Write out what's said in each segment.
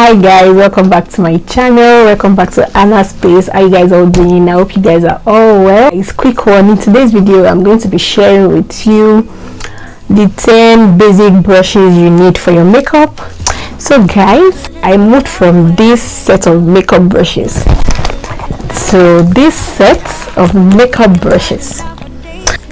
Hi guys, welcome back to my channel. Welcome back to Anna's Space. How you guys all doing? I hope you guys are all well. It's quick one. In today's video I'm going to be sharing with you the 10 basic brushes you need for your makeup. So guys, I moved from this set of makeup brushes to this set of makeup brushes.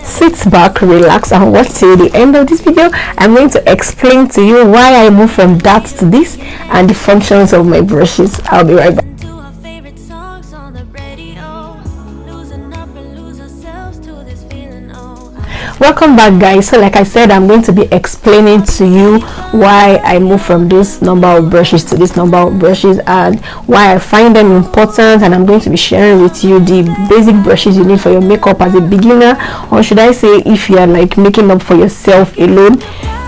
Sit back, relax, and watch till the end of this video. I'm going to explain to you why I moved from that to this and the functions of my brushes. I'll be right back. Welcome back guys. So like I said, I'm going to be explaining to you why I moved from this number of brushes to this number of brushes and why I find them important, and I'm going to be sharing with you the basic brushes you need for your makeup as a beginner, or should I say if you are like making up for yourself alone.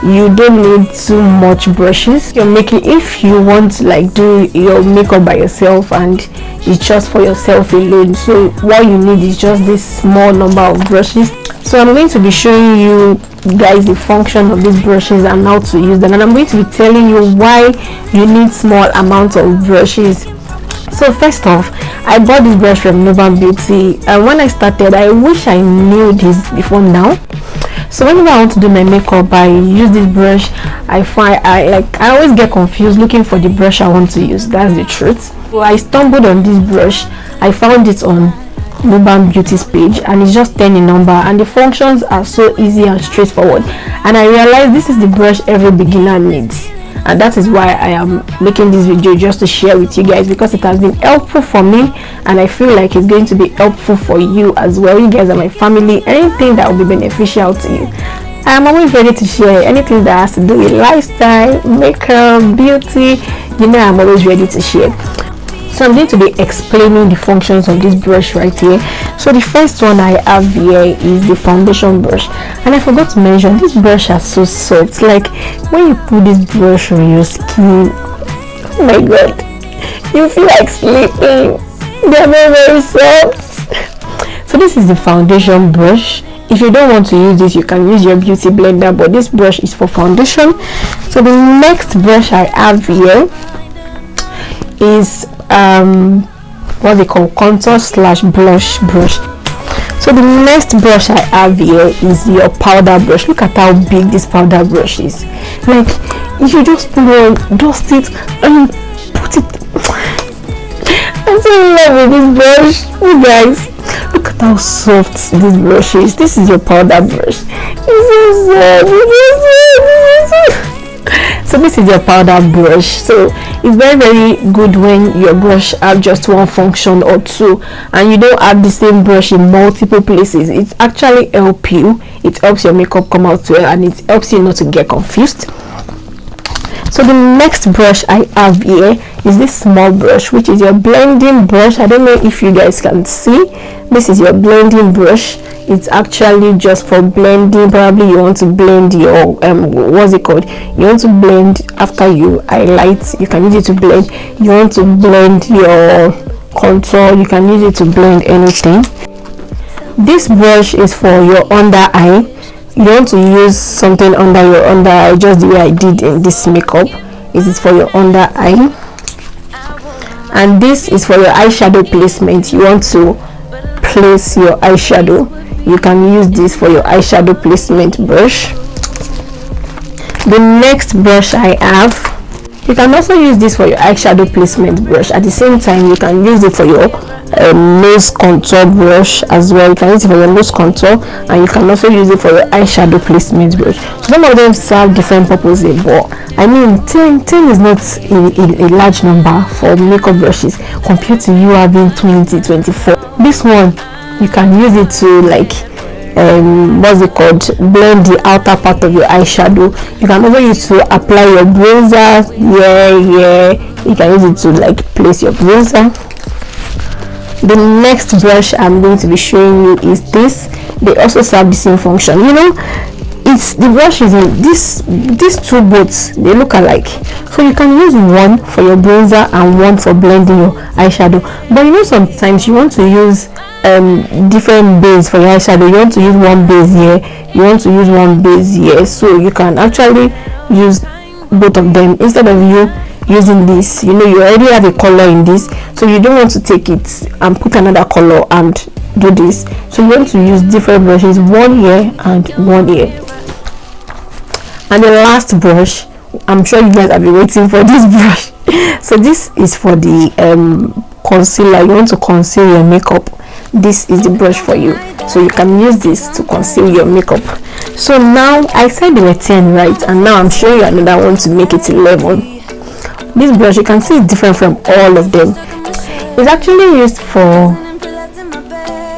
You don't need too much brushes. You're making, if you want to like do your makeup by yourself and it's just for yourself alone, so what you need is just this small number of brushes. So I'm going to be showing you guys the function of these brushes and how to use them, and I'm going to be telling you why you need small amounts of brushes. So first off, I bought this brush from Nova Beauty, and when I started, I wish I knew this before now. So whenever I want to do my makeup, I use this brush. I always get confused looking for the brush I want to use. That's the truth. So I stumbled on this brush. I found it on Nova Beauty's page, and it's just 10 in number, and the functions are so easy and straightforward, and I realized this is the brush every beginner needs, and that is why I am making this video, just to share with you guys, because it has been helpful for me and I feel like it's going to be helpful for you as well. You guys are my family. Anything that will be beneficial to you, I am always ready to share. Anything that has to do with lifestyle, makeup, beauty, you know, I'm always ready to share. So I'm going to be explaining the functions of this brush right here. So the first one I have here is the foundation brush, and I forgot to mention this brush is so soft. Like when you put this brush on your skin, oh my god, you feel like sleeping. They're very soft. So this is the foundation brush. If you don't want to use this, you can use your beauty blender, but this brush is for foundation. So the next brush I have here is what they call contour slash blush brush. So the next brush I have here is your powder brush. Look at how big this powder brush is. Like if you just put on, dust it and put it. I'm so in love with this brush, you guys. Look at how soft this brush is. This is your powder brush. So this is your powder brush. So it's very good when your brush have just one function or two, and you don't have the same brush in multiple places. It actually helps you. It helps your makeup come out well, and it helps you not to get confused. So the next brush I have here is this small brush, which is your blending brush. I don't know if you guys can see. This is your blending brush. It's actually just for blending. Probably you want to blend your what's it called, you want to blend after you highlight, you can use it to blend. You want to blend your contour, you can use it to blend anything. This brush is for your under eye. You want to use something under your under eye, just the way I did in this makeup. It is for your under eye, and this is for your eyeshadow placement. You want to place your eyeshadow, you can use this for your eyeshadow placement brush. The next brush I have, you can also use this for your eyeshadow placement brush. At the same time, you can use it for your nose contour brush as well. You can use it for your nose contour, and you can also use it for your eyeshadow placement brush. So some of them serve different purposes, but I mean 10 is not a large number for makeup brushes compared to you having 20, 24. This one you can use it to like what's it called, blend the outer part of your eyeshadow. You can also use it to apply your bronzer. You can use it to like place your bronzer. The next brush I'm going to be showing you is this. They also serve the same function. You know, it's the brushes in these two boats, they look alike, so you can use one for your bronzer and one for blending your eyeshadow. But you know, sometimes you want to use different base for your eyeshadow. You want to use one base here, you want to use one base here, so you can actually use both of them instead of you using this. You know, you already have a color in this, so you don't want to take it and put another color and do this. So you want to use different brushes, one here and one here. And the last brush, I'm sure you guys have been waiting for this brush. So this is for the concealer. You want to conceal your makeup, this is the brush for you. So you can use this to conceal your makeup. So now I said they were 10, right? And now I'm showing you another one to make it 11. This brush, you can see it's different from all of them. It's actually used for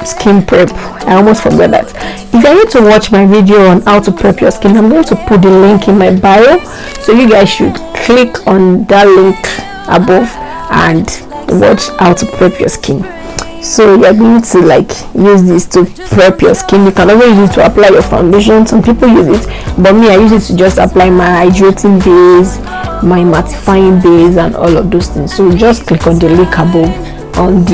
skin prep. I almost forgot that. If you're here to watch my video on how to prep your skin, I'm going to put the link in my bio, so you guys should click on that link above and watch how to prep your skin. So you're going to like use this to prep your skin. You can always use it to apply your foundation. Some people use it, but me, I use it to just apply my hydrating base, my mattifying base, and all of those things. So just click on the link above, and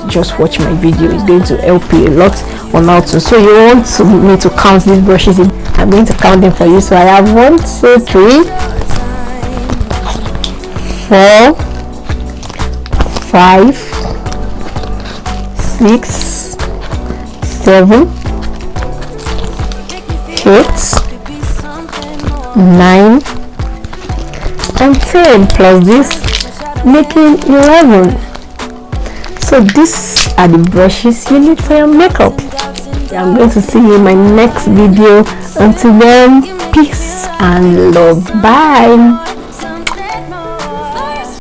just watch my video. It's going to help you a lot on how to. So you want me to count these brushes. I'm going to count them for you. So I have 1, 2, 3, 4, 5, 6, 7, 8, 9, and 10 plus this, making 11. So these are the brushes you need for your makeup. I'm going to see you in my next video. Until then, peace and love. Bye.